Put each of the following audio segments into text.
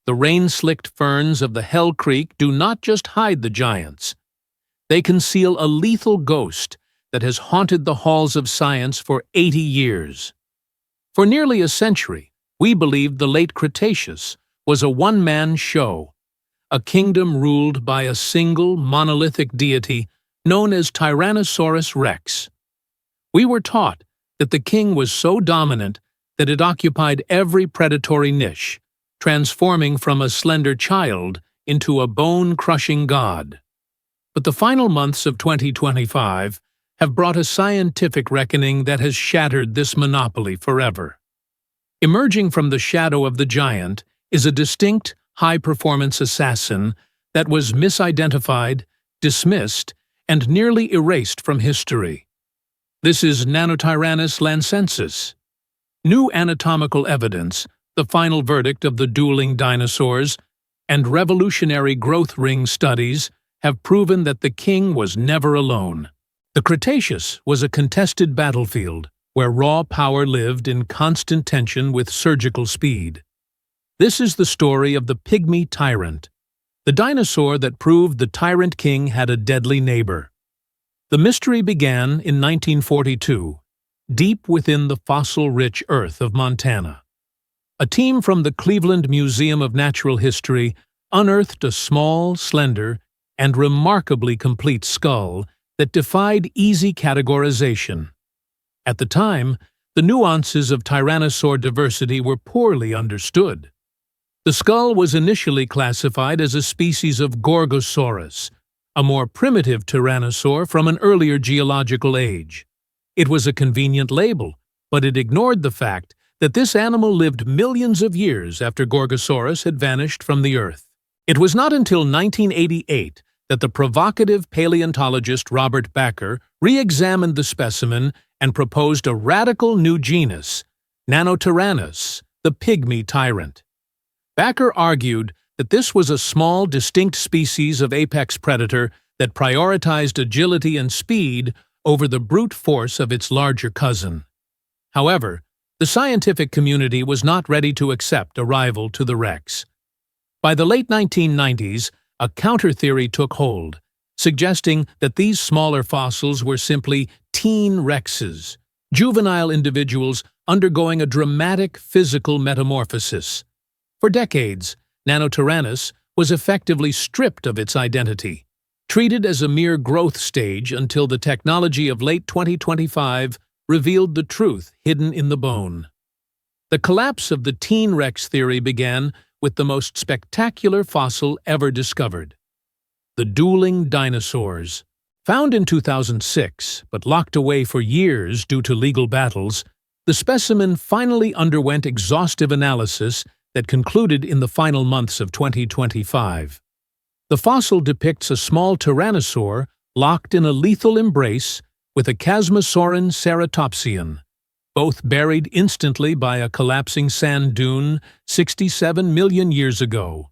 The rain-slicked ferns of the Hell Creek do not just hide the giants. They conceal a lethal ghost that has haunted the halls of science for 80 years. For nearly a century, we believed the Late Cretaceous was a one-man show, a kingdom ruled by a single monolithic deity known as Tyrannosaurus rex. We were taught that the king was so dominant that it occupied every predatory niche, transforming from a slender child into a bone-crushing god. But the final months of 2025 have brought a scientific reckoning that has shattered this monopoly forever. Emerging from the shadow of the giant is a distinct, high-performance assassin that was misidentified, dismissed, and nearly erased from history. This is Nanotyrannus lancensis. New anatomical evidence, the final verdict of the Dueling Dinosaurs, and revolutionary growth ring studies have proven that the king was never alone. The Cretaceous was a contested battlefield where raw power lived in constant tension with surgical speed. This is the story of the Pygmy Tyrant, the dinosaur that proved the tyrant king had a deadly neighbor. The mystery began in 1942, deep within the fossil-rich earth of Montana. A team from the Cleveland Museum of Natural History unearthed a small, slender, and remarkably complete skull that defied easy categorization. At the time, the nuances of tyrannosaur diversity were poorly understood. The skull was initially classified as a species of Gorgosaurus, a more primitive tyrannosaur from an earlier geological age. It was a convenient label, but it ignored the fact that this animal lived millions of years after Gorgosaurus had vanished from the Earth. It was not until 1988 that the provocative paleontologist Robert Bakker re-examined the specimen and proposed a radical new genus, Nanotyrannus, the Pygmy Tyrant. Bakker argued that this was a small, distinct species of apex predator that prioritized agility and speed over the brute force of its larger cousin. However, the scientific community was not ready to accept a rival to the Rex. By the late 1990s, a counter-theory took hold, suggesting that these smaller fossils were simply teen Rexes, juvenile individuals undergoing a dramatic physical metamorphosis. For decades, Nanotyrannus was effectively stripped of its identity, treated as a mere growth stage until the technology of late 2025 revealed the truth hidden in the bone. The collapse of the teen Rex theory began with the most spectacular fossil ever discovered, the Dueling Dinosaurs. Found in 2006, but locked away for years due to legal battles, the specimen finally underwent exhaustive analysis that concluded in the final months of 2025. The fossil depicts a small tyrannosaur locked in a lethal embrace with a Chasmosauran ceratopsian, both buried instantly by a collapsing sand dune 67 million years ago.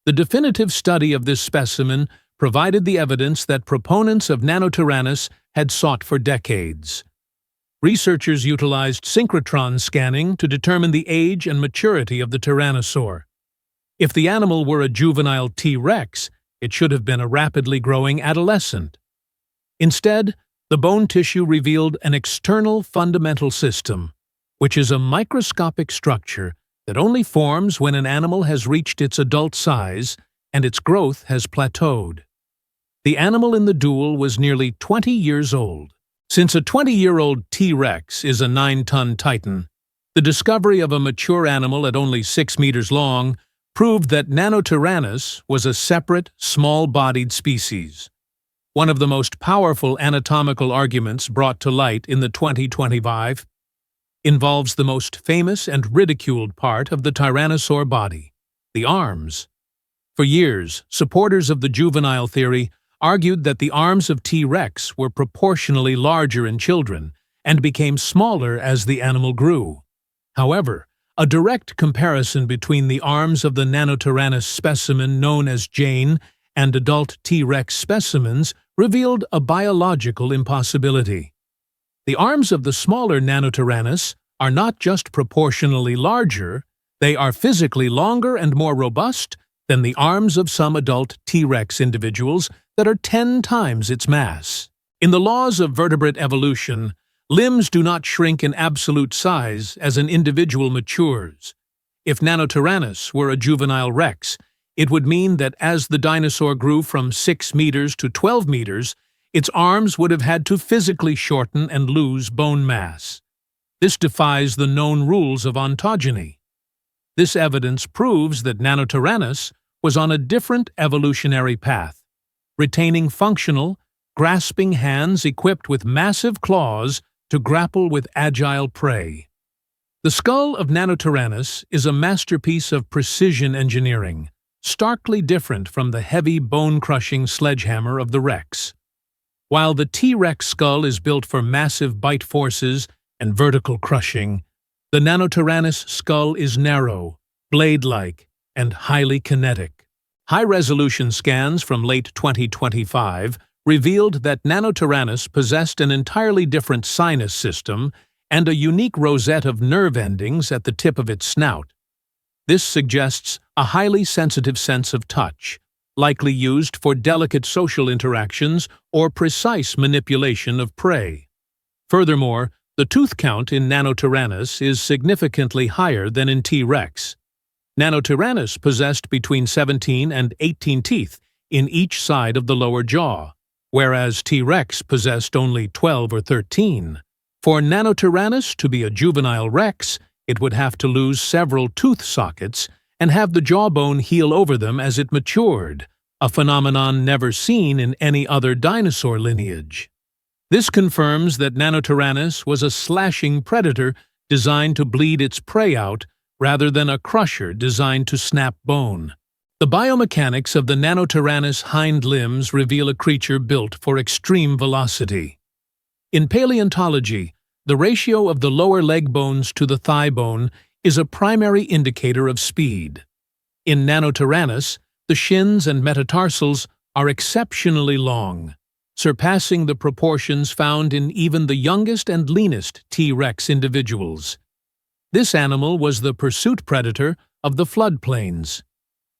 The definitive study of this specimen provided the evidence that proponents of Nanotyrannus had sought for decades. Researchers utilized synchrotron scanning to determine the age and maturity of the tyrannosaur. If the animal were a juvenile T-Rex, it should have been a rapidly growing adolescent. Instead, the bone tissue revealed an external fundamental system, which is a microscopic structure that only forms when an animal has reached its adult size and its growth has plateaued. The animal in the duel was nearly 20 years old. Since a 20-year-old T-Rex is a 9-ton titan, the discovery of a mature animal at only 6 meters long proved that Nanotyrannus was a separate, small-bodied species. One of the most powerful anatomical arguments brought to light in the 2025 involves the most famous and ridiculed part of the tyrannosaur body, the arms. For years, supporters of the juvenile theory argued that the arms of T-Rex were proportionally larger in children and became smaller as the animal grew. However, a direct comparison between the arms of the Nanotyrannus specimen known as Jane and adult T-Rex specimens revealed a biological impossibility. The arms of the smaller Nanotyrannus are not just proportionally larger, They are physically longer and more robust than the arms of some adult T-Rex individuals that are 10 times its mass. In the laws of vertebrate evolution, limbs do not shrink in absolute size as an individual matures. If Nanotyrannus were a juvenile rex, it would mean that as the dinosaur grew from 6 meters to 12 meters, its arms would have had to physically shorten and lose bone mass. This defies the known rules of ontogeny. This evidence proves that Nanotyrannus was on a different evolutionary path, retaining functional, grasping hands equipped with massive claws to grapple with agile prey. The skull of Nanotyrannus is a masterpiece of precision engineering, starkly different from the heavy bone-crushing sledgehammer of the Rex. While the T-Rex skull is built for massive bite forces and vertical crushing, the Nanotyrannus skull is narrow, blade-like, and highly kinetic. High-resolution scans from late 2025 revealed that Nanotyrannus possessed an entirely different sinus system and a unique rosette of nerve endings at the tip of its snout. This suggests a highly sensitive sense of touch, likely used for delicate social interactions or precise manipulation of prey. Furthermore, the tooth count in Nanotyrannus is significantly higher than in T-Rex. Nanotyrannus possessed between 17 and 18 teeth in each side of the lower jaw, whereas T-Rex possessed only 12 or 13. For Nanotyrannus to be a juvenile rex, it would have to lose several tooth sockets and have the jawbone heal over them as it matured, a phenomenon never seen in any other dinosaur lineage. This confirms that Nanotyrannus was a slashing predator designed to bleed its prey out rather than a crusher designed to snap bone. The biomechanics of the Nanotyrannus hind limbs reveal a creature built for extreme velocity. In paleontology, the ratio of the lower leg bones to the thigh bone is a primary indicator of speed. In Nanotyrannus, the shins and metatarsals are exceptionally long, surpassing the proportions found in even the youngest and leanest T-Rex individuals. This animal was the pursuit predator of the floodplains.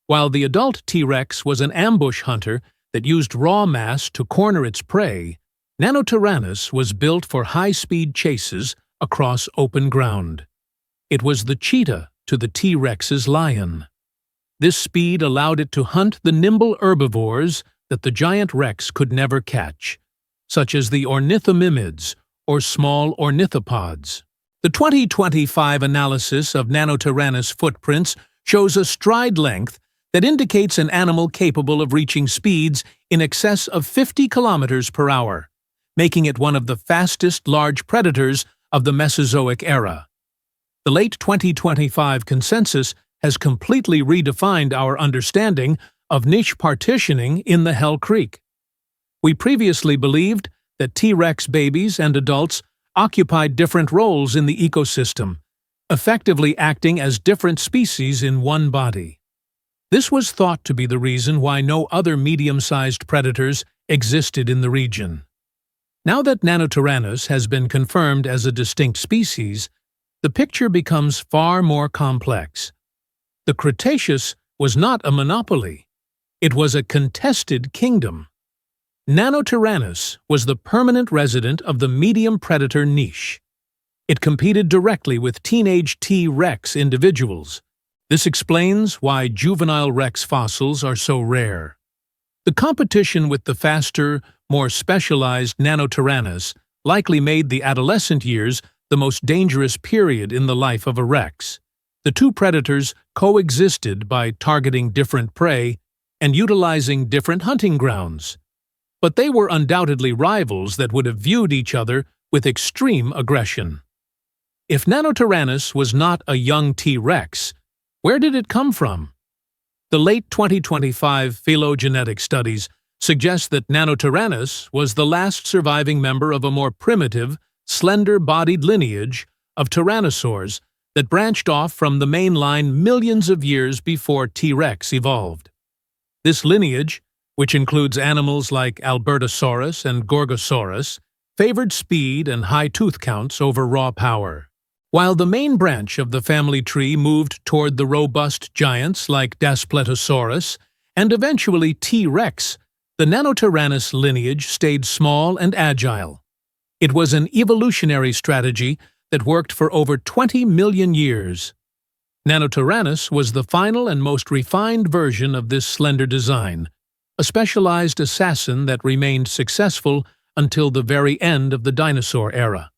While the adult T-Rex was an ambush hunter that used raw mass to corner its prey, Nanotyrannus was built for high-speed chases across open ground. It was the cheetah to the T-Rex's lion. This speed allowed it to hunt the nimble herbivores that the giant rex could never catch, such as the ornithomimids or small ornithopods. The 2025 analysis of Nanotyrannus footprints shows a stride length that indicates an animal capable of reaching speeds in excess of 50 kilometers per hour, making it one of the fastest large predators of the Mesozoic era. The late 2025 consensus has completely redefined our understanding of niche partitioning in the Hell Creek. We previously believed that T-Rex babies and adults occupied different roles in the ecosystem, effectively acting as different species in one body. This was thought to be the reason why no other medium-sized predators existed in the region. Now that Nanotyrannus has been confirmed as a distinct species, the picture becomes far more complex. The Cretaceous was not a monopoly. It was a contested kingdom. Nanotyrannus was the permanent resident of the medium predator niche. It competed directly with teenage T-Rex individuals. This explains why juvenile Rex fossils are so rare. The competition with the faster, more specialized Nanotyrannus likely made the adolescent years the most dangerous period in the life of a Rex. The two predators coexisted by targeting different prey and utilizing different hunting grounds. But they were undoubtedly rivals that would have viewed each other with extreme aggression. If Nanotyrannus was not a young T-Rex, where did it come from? The late 2025 phylogenetic studies suggest that Nanotyrannus was the last surviving member of a more primitive, slender-bodied lineage of tyrannosaurs that branched off from the main line millions of years before T-Rex evolved. This lineage, which includes animals like Albertosaurus and Gorgosaurus, favored speed and high tooth counts over raw power. While the main branch of the family tree moved toward the robust giants like Daspletosaurus and eventually T-Rex, the Nanotyrannus lineage stayed small and agile. It was an evolutionary strategy that worked for over 20 million years. Nanotyrannus was the final and most refined version of this slender design, a specialized assassin that remained successful until the very end of the dinosaur era.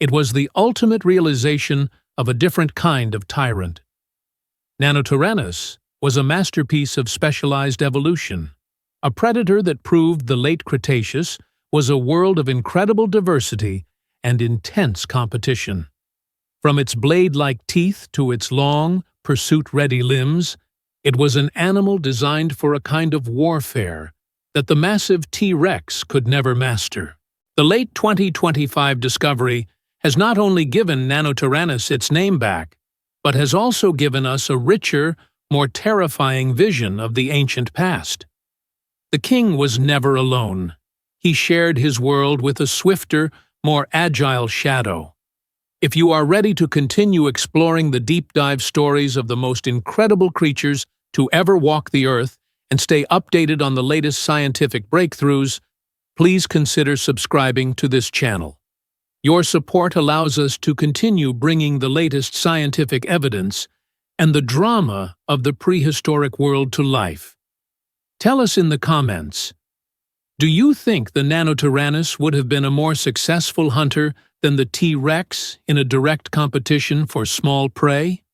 It was the ultimate realization of a different kind of tyrant. Nanotyrannus was a masterpiece of specialized evolution, a predator that proved the Late Cretaceous was a world of incredible diversity and intense competition. From its blade-like teeth to its long, pursuit-ready limbs, it was an animal designed for a kind of warfare that the massive T-Rex could never master. The late 2025 discovery has not only given Nanotyrannus its name back, but has also given us a richer, more terrifying vision of the ancient past. The king was never alone. He shared his world with a swifter, more agile shadow. If you are ready to continue exploring the deep-dive stories of the most incredible creatures to ever walk the earth and stay updated on the latest scientific breakthroughs, please consider subscribing to this channel. Your support allows us to continue bringing the latest scientific evidence and the drama of the prehistoric world to life. Tell us in the comments, do you think the Nanotyrannus would have been a more successful hunter than the T-Rex in a direct competition for small prey?